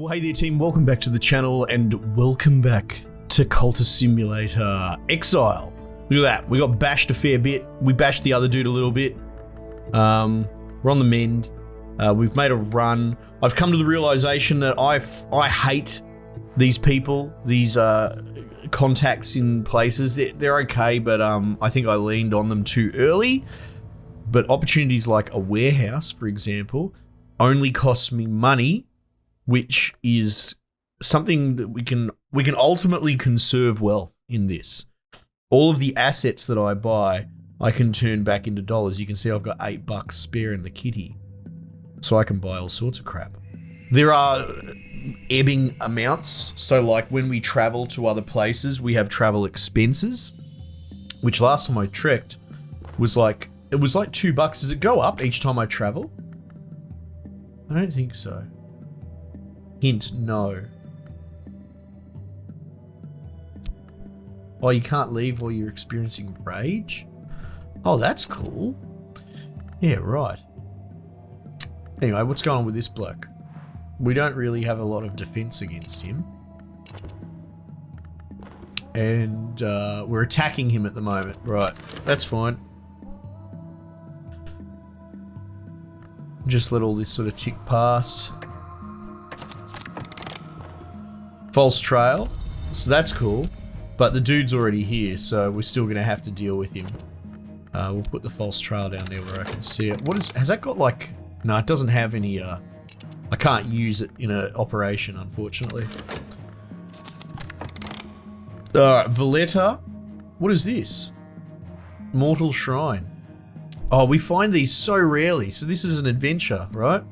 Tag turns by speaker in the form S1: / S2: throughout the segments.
S1: Well, hey there team, welcome back to the channel and welcome back to Cultist Simulator EXILE. Look at that, we got bashed a fair bit. We bashed the other dude a little bit. We're on the mend. We've made a run. I've come to the realization that I hate these people, these contacts in places. They're okay, but I think I leaned on them too early. But opportunities like a warehouse, for example, only costs me money, which is something that we can ultimately conserve wealth in this. All of the assets that I buy, I can turn back into dollars. You can see I've got $8 spare in the kitty, so I can buy all sorts of crap. There are ebbing amounts, so like when we travel to other places, we have travel expenses, which last time I trekked was like, it was like $2. Does it go up each time I travel? I don't think so. Hint, no. Oh, you can't leave while you're experiencing rage? Oh, that's cool. Yeah, right. Anyway, what's going on with this bloke? We don't really have a lot of defense against him. And we're attacking him at the moment. Right, that's fine. Just let all this sort of tick past. False trail, so that's cool, but the dude's already here, so we're still gonna have to deal with him. We'll put the false trail down there where I can see it. Has that got like, no, it doesn't have any, I can't use it in an operation, unfortunately. Alright, Valletta, what is this? Mortal Shrine. Oh, we find these so rarely, so this is an adventure, right?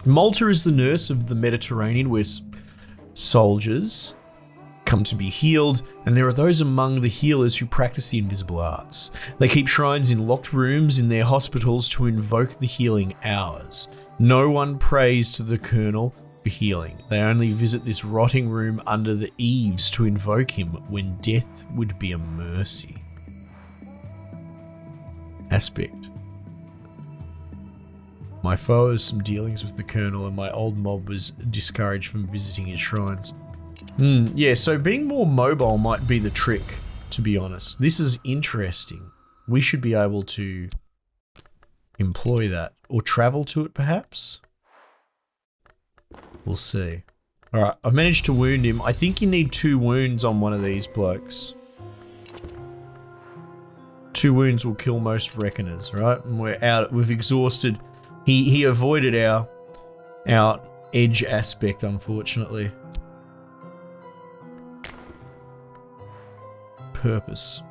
S1: Malta is the nurse of the Mediterranean, where soldiers come to be healed, and there are those among the healers who practice the invisible arts. They keep shrines in locked rooms in their hospitals to invoke the healing hours. No one prays to the Colonel for healing. They only visit this rotting room under the eaves to invoke him when death would be a mercy. Aspect. My foe has some dealings with the Colonel, and my old mob was discouraged from visiting his shrines. Yeah, so being more mobile might be the trick, to be honest. This is interesting. We should be able to employ that, or travel to it perhaps? We'll see. Alright, I've managed to wound him. I think you need 2 wounds on one of these blokes. 2 wounds will kill most reckoners, right? And we're out, we've exhausted. He avoided our edge aspect, unfortunately. Purpose.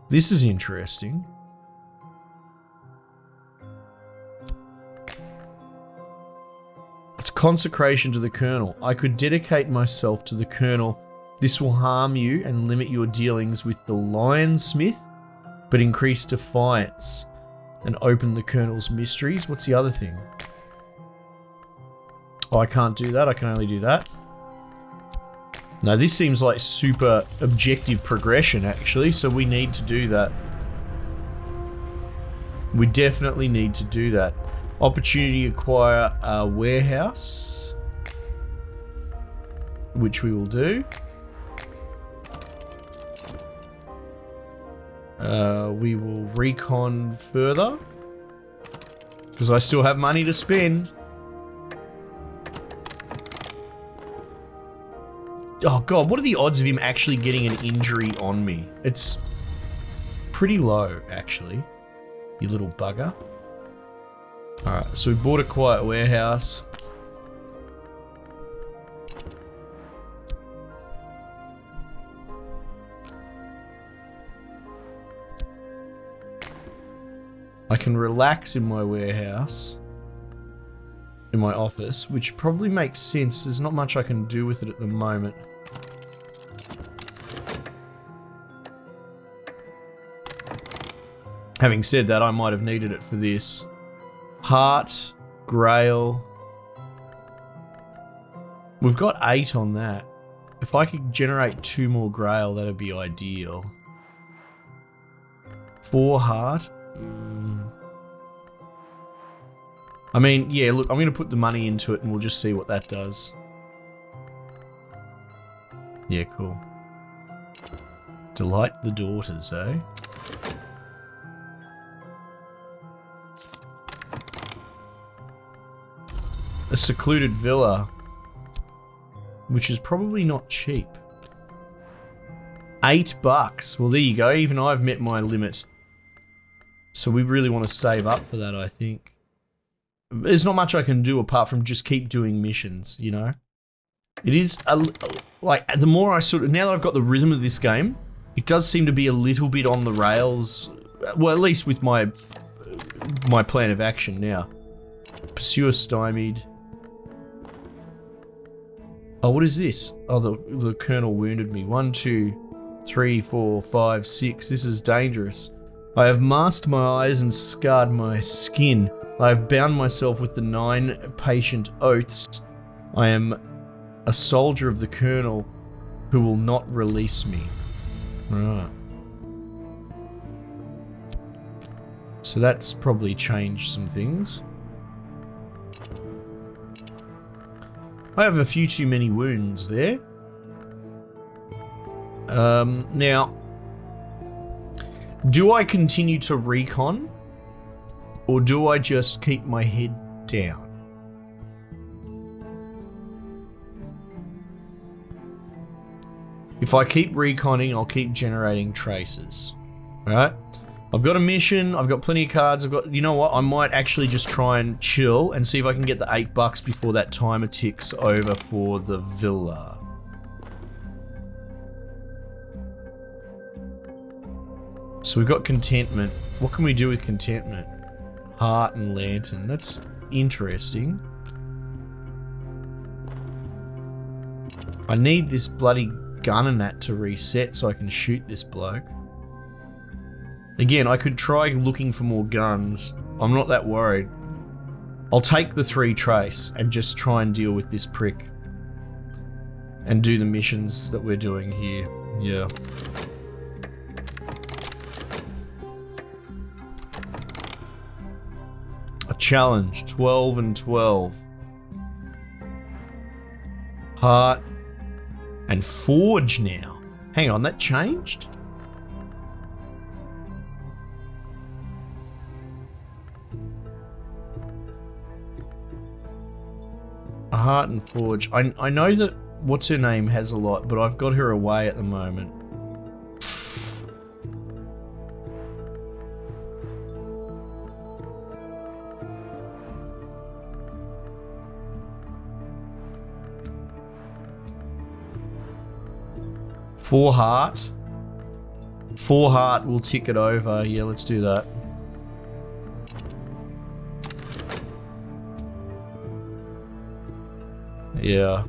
S1: This is interesting. It's consecration to the Colonel. I could dedicate myself to the Colonel. This will harm you and limit your dealings with the Lionsmith, but increase defiance and open the Colonel's mysteries. What's the other thing? Oh, I can't do that. I can only do that. No, this seems like super objective progression, actually, so we need to do that. We definitely need to do that. Opportunity to acquire a warehouse, which we will do. We will recon further, because I still have money to spend. Oh god, what are the odds of him actually getting an injury on me? It's pretty low, actually, you little bugger. Alright, so we bought a quiet warehouse. I can relax in my warehouse, in my office, which probably makes sense. There's not much I can do with it at the moment. Having said that, I might have needed it for this. Heart, Grail. We've got 8 on that. If I could generate 2 more Grail, that'd be ideal. 4 heart. I mean, yeah, look, I'm going to put the money into it and we'll just see what that does. Yeah, cool. Delight the daughters, eh? A secluded villa, which is probably not cheap. $8. Well, there you go. Even I've met my limit. So we really want to save up for that, I think. There's not much I can do apart from just keep doing missions, you know? It is, like, the more I sort of, now that I've got the rhythm of this game, it does seem to be a little bit on the rails. Well, at least with my plan of action now. Pursuer stymied. Oh, what is this? Oh, the colonel wounded me. 1, 2, 3, 4, 5, 6. This is dangerous. I have masked my eyes and scarred my skin. I have bound myself with the 9 patient oaths. I am a soldier of the colonel who will not release me. Right. So that's probably changed some things. I have a few too many wounds there. Now, do I continue to recon? Or do I just keep my head down? If I keep reconning, I'll keep generating traces. Alright? I've got a mission, I've got plenty of cards, I've got, you know what, I might actually just try and chill and see if I can get the $8 before that timer ticks over for the villa. So we've got contentment. What can we do with contentment? Heart and lantern. That's interesting. I need this bloody gun and that to reset so I can shoot this bloke. Again, I could try looking for more guns. I'm not that worried. I'll take the 3 trace and just try and deal with this prick. And do the missions that we're doing here. Yeah. A challenge, 12 and 12. Heart and forge now. Hang on, that changed? A heart and forge. I know that what's her name has a lot, but I've got her away at the moment. Four heart will tick it over. Yeah, let's do that. Yeah.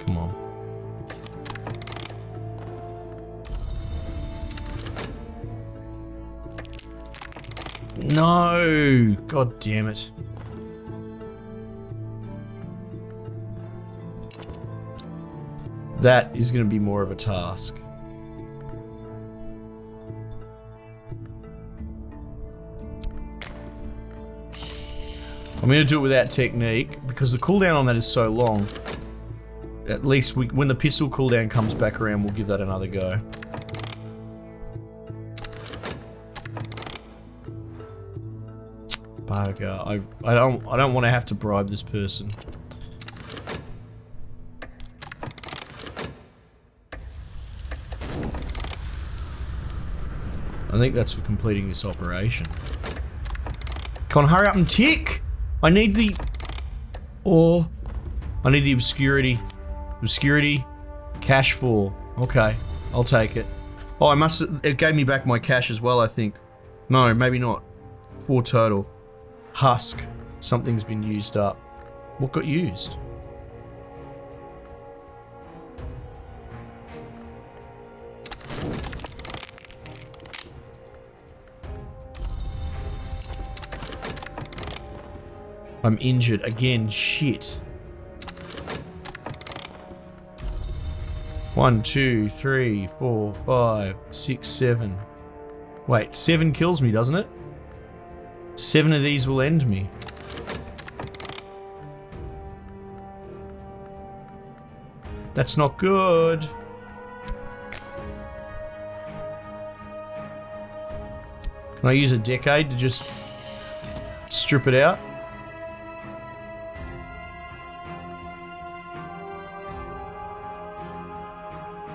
S1: Come on. No! God damn it. That is going to be more of a task. I'm going to do it without technique, because the cooldown on that is so long. At least when the pistol cooldown comes back around, we'll give that another go. Bugger. I don't want to have to bribe this person. I think that's for completing this operation. Come on, hurry up and tick! I need the... Oh. I need the obscurity. Obscurity. Cash 4. Okay. I'll take it. Oh, it gave me back my cash as well, I think. No, maybe not. 4 total. Husk. Something's been used up. What got used? I'm injured again. Shit. 1, 2, 3, 4, 5, 6, 7. Wait, 7 kills me, doesn't it? 7 of these will end me. That's not good. Can I use a decade to just strip it out?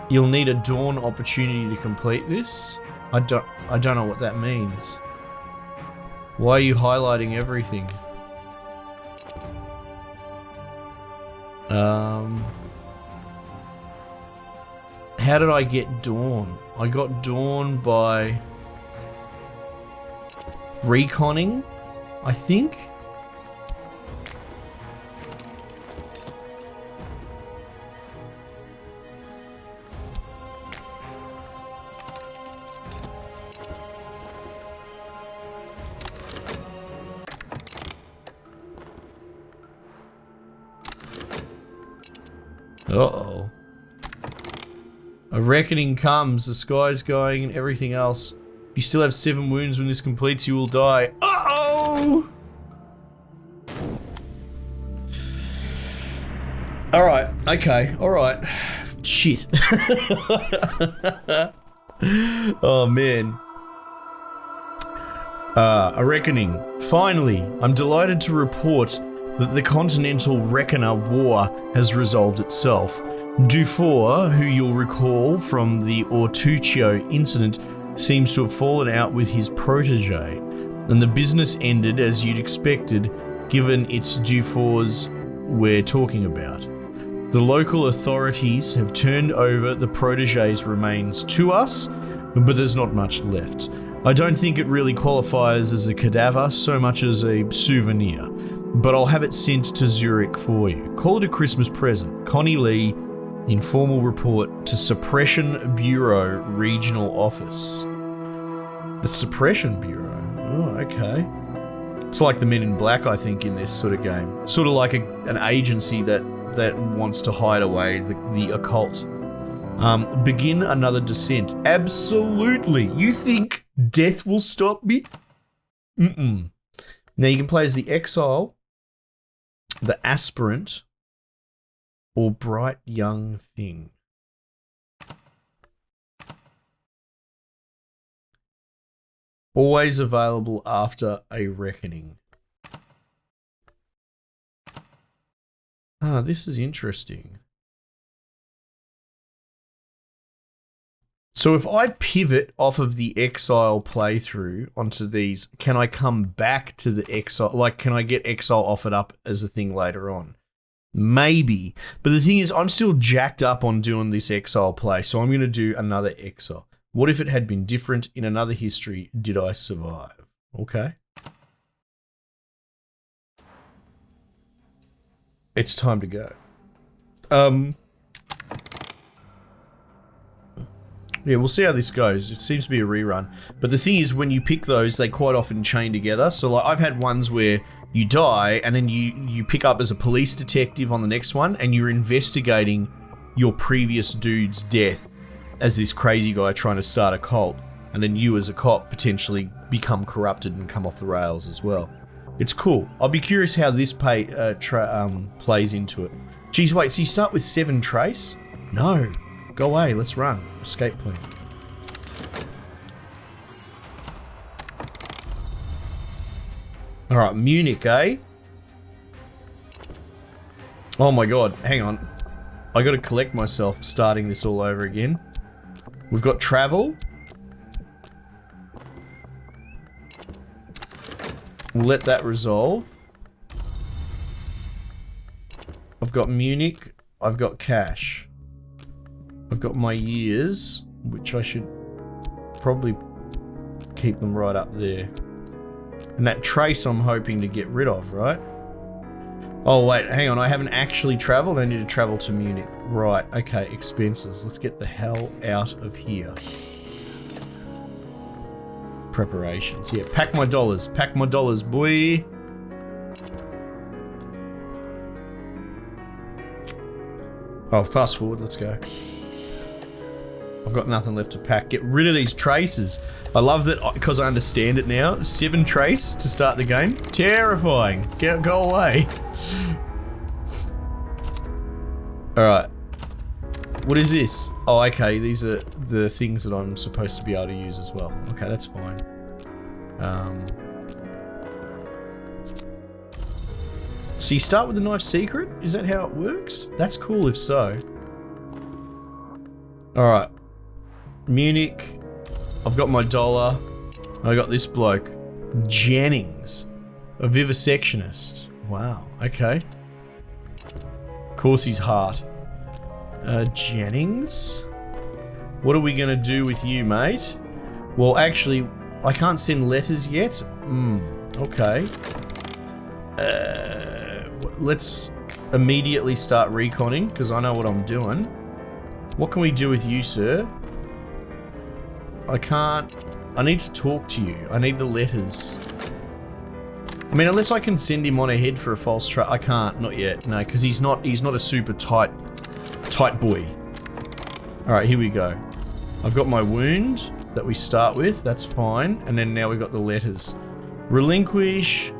S1: You'll need a dawn opportunity to complete this. I don't know what that means. Why are you highlighting everything? How did I get dawn? I got dawn by reconning, I think. Uh-oh. A reckoning comes, the sky's going and everything else. If you still have 7 wounds when this completes, you will die. Uh-oh! Alright, okay, alright. Shit. Oh, man. A reckoning. Finally, I'm delighted to report that the Continental Reckoner War has resolved itself. Dufour, who you'll recall from the Ortuccio incident, seems to have fallen out with his protege, and the business ended as you'd expected, given it's Dufour's we're talking about. The local authorities have turned over the protege's remains to us, but there's not much left. I don't think it really qualifies as a cadaver so much as a souvenir, but I'll have it sent to Zurich for you. Call it a Christmas present. Connie Lee, informal report to Suppression Bureau Regional Office. The Suppression Bureau? Oh, okay. It's like the Men in Black, I think, in this sort of game. Sort of like an agency that wants to hide away the occult. Begin another descent. Absolutely. You think death will stop me? Mm-mm. Now you can play as the Exile, the Aspirant, or Bright Young Thing. Always available after a reckoning. Ah, this is interesting. So if I pivot off of the Exile playthrough onto these, can I come back to the Exile? Like, can I get Exile offered up as a thing later on? Maybe. But the thing is, I'm still jacked up on doing this Exile play, so I'm going to do another Exile. What if it had been different in another history? Did I survive? Okay. It's time to go. Yeah, we'll see how this goes. It seems to be a rerun. But the thing is, when you pick those, they quite often chain together. So like, I've had ones where you die, and then you pick up as a police detective on the next one, and you're investigating your previous dude's death as this crazy guy trying to start a cult. And then you as a cop potentially become corrupted and come off the rails as well. It's cool. I'll be curious how this plays into it. Geez, wait, so you start with 7 trace? No. Go away, let's run. Escape plan. Alright, Munich, eh? Oh my god, hang on. I gotta collect myself starting this all over again. We've got travel. We'll let that resolve. I've got Munich. I've got cash. I've got my years, which I should probably keep them right up there. And that trace I'm hoping to get rid of, right? Oh wait, hang on, I haven't actually travelled. I need to travel to Munich. Right, okay, expenses. Let's get the hell out of here. Preparations, yeah, pack my dollars, boy. Oh, fast forward, let's go. I've got nothing left to pack. Get rid of these traces. I love that because I understand it now. 7 trace to start the game. Terrifying. Go away. Alright. What is this? Oh, okay. These are the things that I'm supposed to be able to use as well. Okay, that's fine. So you start with the knife secret? Is that how it works? That's cool if so. Alright. Munich. I've got my dollar. I got this bloke. Jennings. A vivisectionist. Wow, okay. Of course he's hot. Jennings? What are we gonna do with you, mate? Well, actually, I can't send letters yet. Okay. Let's immediately start reconning, because I know what I'm doing. What can we do with you, sir? I need to talk to you. I need the letters. I mean, unless I can send him on ahead for a false trap. I can't, not yet. No, because he's not a super tight boy. Alright, here we go. I've got my wound that we start with. That's fine. And then now we've got the letters. Relinquish.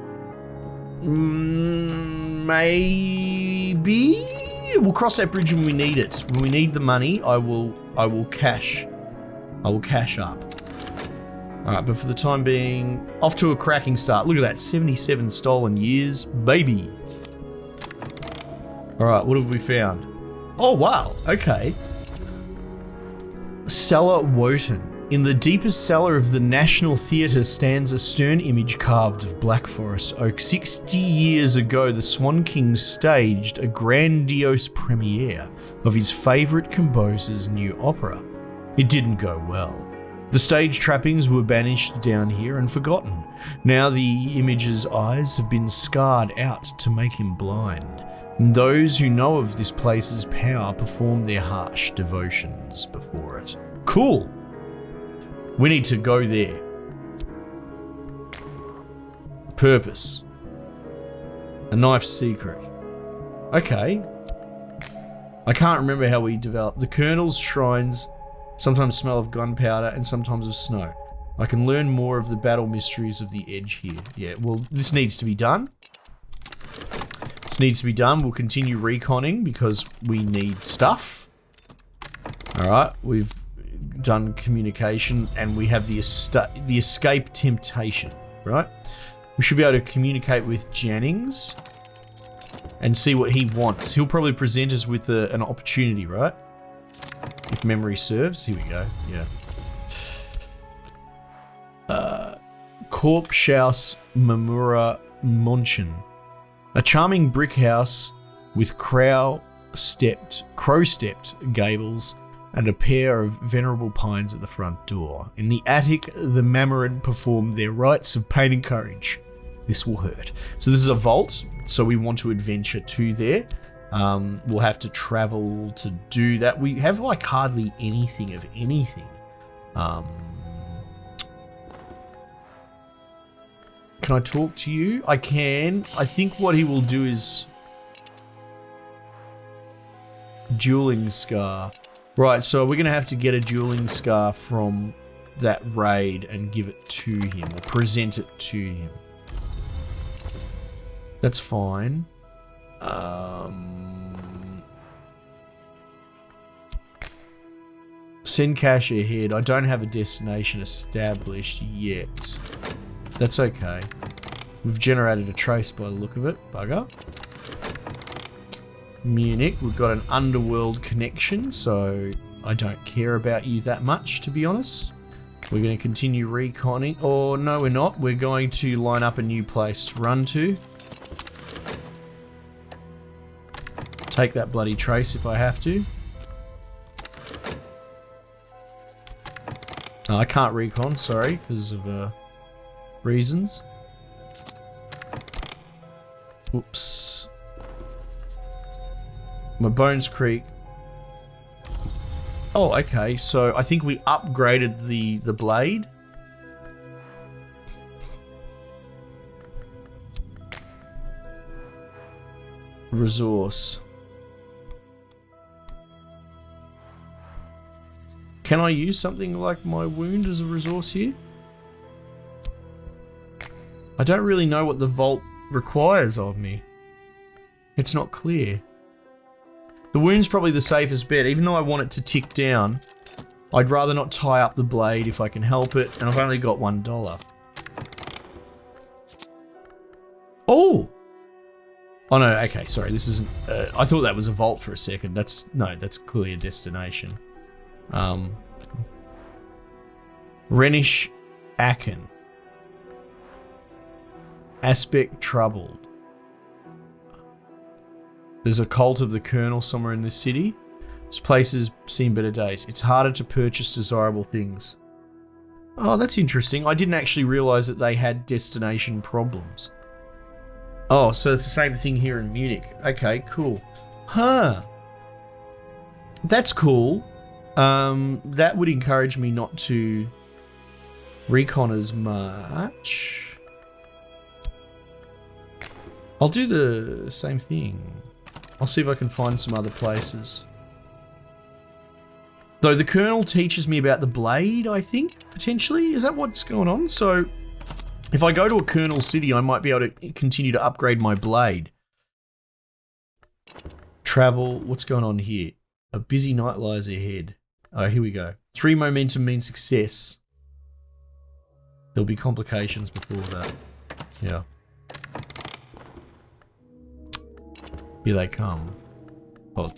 S1: Maybe? We'll cross that bridge when we need it. When we need the money, I will cash. I will cash up. Alright, but for the time being, off to a cracking start. Look at that, 77 stolen years, baby. Alright, what have we found? Oh wow, okay. Cellar Wotan. In the deepest cellar of the National Theatre stands a stern image carved of Black Forest oak. 60 years ago, the Swan King staged a grandiose premiere of his favourite composer's new opera. It didn't go well. The stage trappings were banished down here and forgotten. Now the image's eyes have been scarred out to make him blind. And those who know of this place's power perform their harsh devotions before it. Cool! We need to go there. Purpose. A knife secret. Okay. I can't remember how we developed. The Colonel's shrines sometimes smell of gunpowder and sometimes of snow. I can learn more of the battle mysteries of the edge here. Yeah, well, this needs to be done. This needs to be done. We'll continue reconning because we need stuff. Alright, we've done communication and we have the escape temptation, right? We should be able to communicate with Jennings and see what he wants. He'll probably present us with an opportunity, right? If memory serves. Here we go. Yeah. Korpshaus Mamura Monchen. A charming brick house with crow-stepped gables and a pair of venerable pines at the front door. In the attic, the Mamorin perform their rites of pain and courage. This will hurt. So this is a vault, so we want to adventure to there. We'll have to travel to do that. We have like hardly anything of anything. Can I talk to you? I can. I think what he will do is dueling scar. Right, so we're going to have to get a dueling scar from that raid and give it to him, or present it to him. That's fine. Send cash ahead. I don't have a destination established yet. That's okay. We've generated a trace by the look of it. Bugger. Munich, we've got an underworld connection, so I don't care about you that much, to be honest. We're going to continue reconning. Oh, no, we're not. We're going to line up a new place to run to. Take that bloody trace if I have to. No, I can't recon, sorry, because of reasons. Oops. My Bones Creek. Oh, okay. So I think we upgraded the blade. Resource. Can I use something like my wound as a resource here? I don't really know what the vault requires of me. It's not clear. The wound's probably the safest bet. Even though I want it to tick down, I'd rather not tie up the blade if I can help it, and I've only got $1. Oh! Oh no, okay, sorry, this isn't... I thought that was a vault for a second. That's clearly a destination. Renish Aken. Aspect troubled. There's a cult of the Colonel somewhere in this city. This place has seen better days. It's harder to purchase desirable things. Oh, that's interesting. I didn't actually realize that they had destination problems. Oh, so it's the same thing here in Munich. Okay, cool. Huh. That's cool. That would encourage me not to recon as much. I'll do the same thing. I'll see if I can find some other places. Though the Colonel teaches me about the blade, I think, potentially. Is that what's going on? So, if I go to a Colonel city, I might be able to continue to upgrade my blade. Travel, what's going on here? A busy night lies ahead. Oh, here we go. 3 momentum means success. There'll be complications before that. Yeah. Here they come. Oh,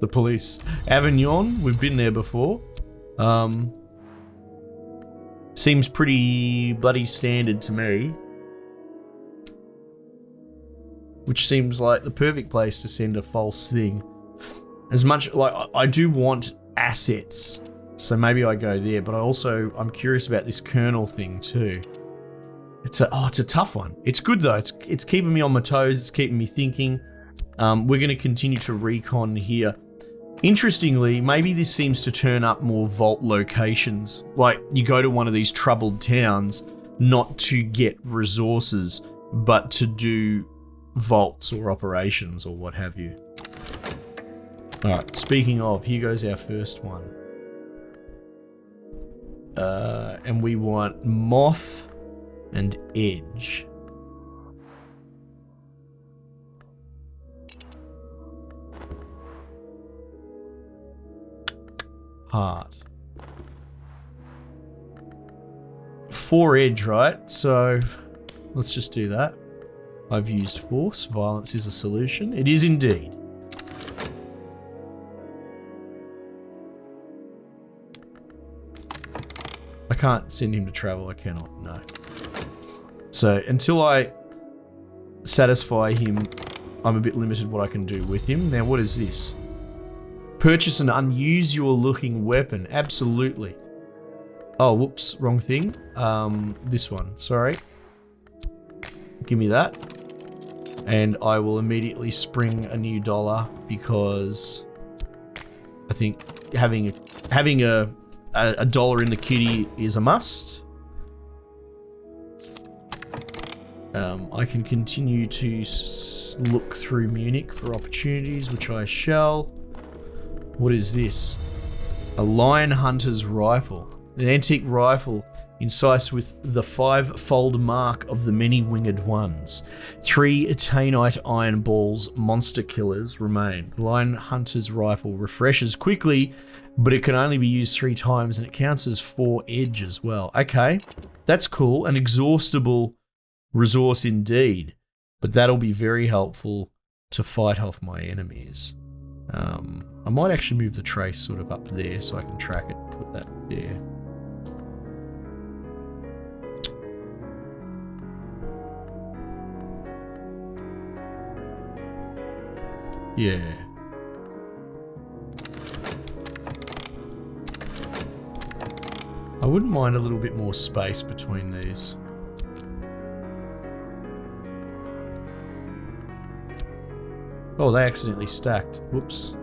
S1: the police. Avignon, we've been there before. Seems pretty bloody standard to me. Which seems like the perfect place to send a false thing. As much, like, I do want assets. So maybe I go there, but I'm curious about this Colonel thing too. It's a tough one. It's good though, it's keeping me on my toes, it's keeping me thinking. We're going to continue to recon here. Interestingly, maybe this seems to turn up more vault locations. Like, you go to one of these troubled towns, not to get resources, but to do vaults or operations or what have you. Alright, speaking of, here goes our first one. And we want Moth and Edge. Heart. 4 edge, right? So let's just do that. I've used force. Violence is a solution. It is indeed. I can't send him to travel. I cannot. No. So until I satisfy him, I'm a bit limited what I can do with him. Now, what is this? Purchase an unusual looking weapon. Absolutely. Oh, whoops. Wrong thing. This one. Sorry. Give me that. And I will immediately spring a new $1 because I think having a $1 in the kitty is a must. I can continue to look through Munich for opportunities, which I shall. What is this? A lion hunter's rifle. An antique rifle incised with the 5-fold mark of the many winged ones. 3 Tainite iron balls, monster killers, remain. The lion hunter's rifle refreshes quickly, but it can only be used 3 times and it counts as 4 edge as well. Okay, that's cool. An exhaustible resource indeed, but that'll be very helpful to fight off my enemies. I might actually move the trace sort of up there so I can track it, put that there. Yeah. I wouldn't mind a little bit more space between these. Oh, they accidentally stacked. Whoops.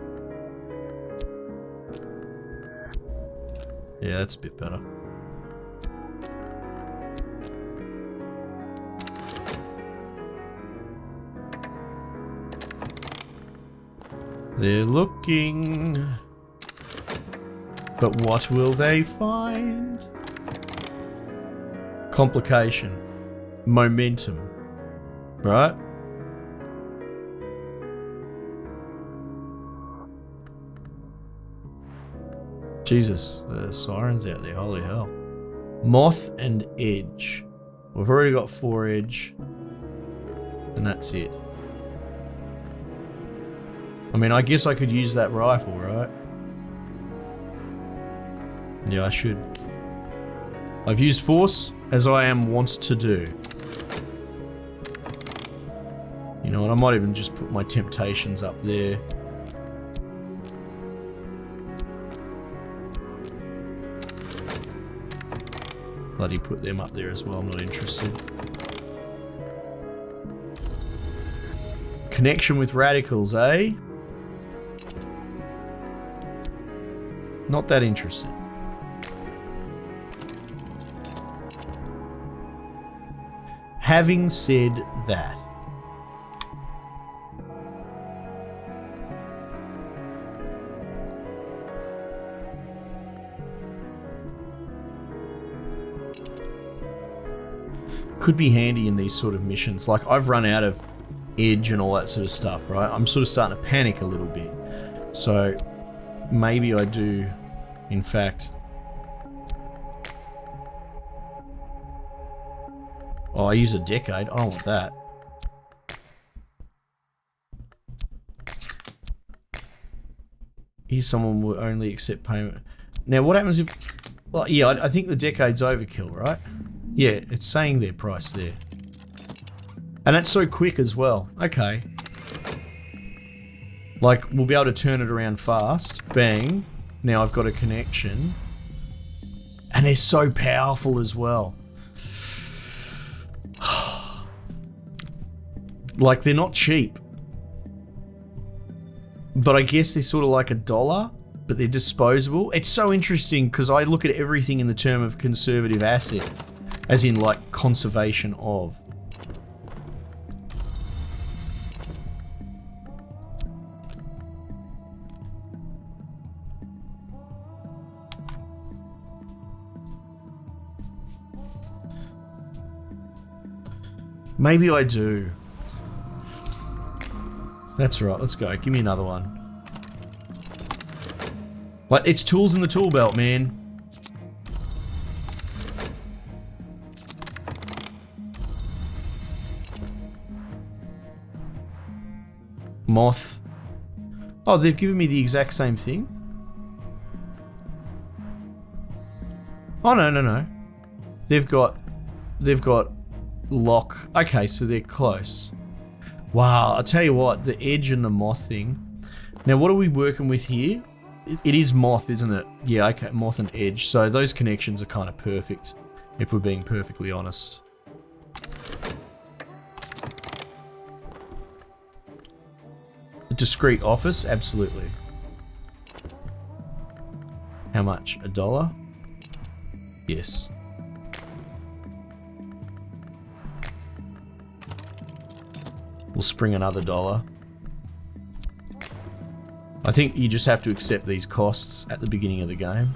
S1: Yeah, that's a bit better. They're looking. But what will they find? Complication. Momentum. Right? Jesus, the sirens out there, holy hell. Moth and edge. We've already got 4 edge. And that's it. I mean, I guess I could use that rifle, right? Yeah, I should. I've used force, as I am wont to do. You know what, I might even just put my temptations up there. Bloody put them up there as well, I'm not interested. Connection with radicals, eh? Not that interested. Having said that, could be handy in these sort of missions. Like, I've run out of edge and all that sort of stuff, right? I'm sort of starting to panic a little bit. So maybe I do, in fact... Oh, I use a decade. I don't want that. Here's someone will only accept payment. Now, what happens if... Well, yeah, I think the decade's overkill, right? Yeah, it's saying their price there. And that's so quick as well. Okay. Like, we'll be able to turn it around fast. Bang. Now I've got a connection. And they're so powerful as well. Like, they're not cheap. But I guess they're sort of like $1, but they're disposable. It's so interesting because I look at everything in the term of conservative asset. As in, like, conservation of. Maybe I do. That's right, let's go. Give me another one. Like, it's tools in the tool belt, man. Moth. Oh, they've given me the exact same thing. Oh, no. They've got lock. Okay, so they're close. Wow, I'll tell you what, the edge and the moth thing. Now, what are we working with here? It is moth, isn't it? Yeah, okay, moth and edge. So those connections are kind of perfect, if we're being perfectly honest. A discreet office? Absolutely. How much? $1? Yes. We'll spring another $1. I think you just have to accept these costs at the beginning of the game.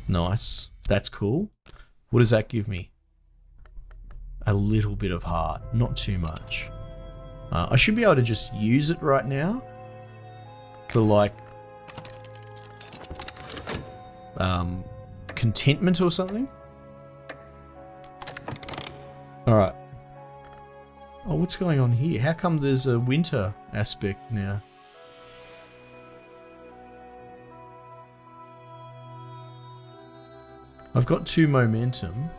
S1: Nice. That's cool. What does that give me? A little bit of heart. Not too much. I should be able to just use it right now. For like... contentment or something? Alright. Oh, what's going on here? How come there's a winter aspect now? I've got 2 momentum.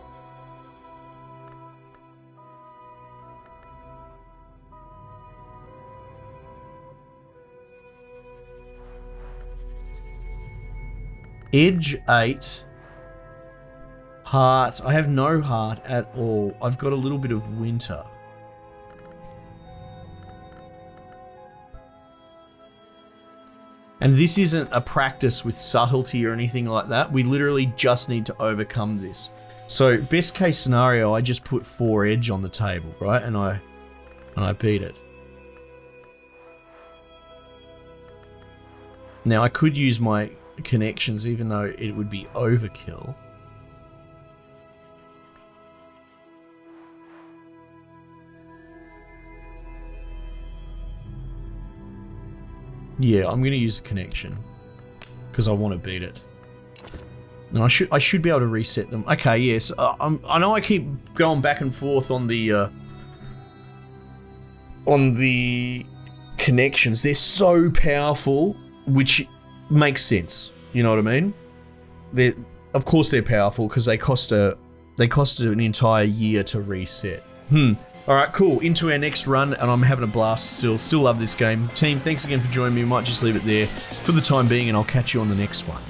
S1: Edge 8. Heart. I have no heart at all. I've got a little bit of winter. And this isn't a practice with subtlety or anything like that. We literally just need to overcome this. So best case scenario, I just put 4 edge on the table, right? And I beat it. Now I could use my connections even though it would be overkill. Yeah, I'm gonna use the connection because I want to beat it. And I should be able to reset them. Okay, yes. I know I keep going back and forth on the connections. They're so powerful, which makes sense. You know what I mean? Of course they're powerful because they cost an entire year to reset. All right, cool. Into our next run, and I'm having a blast still. Still love this game. Team, thanks again for joining me. Might just leave it there for the time being, and I'll catch you on the next one.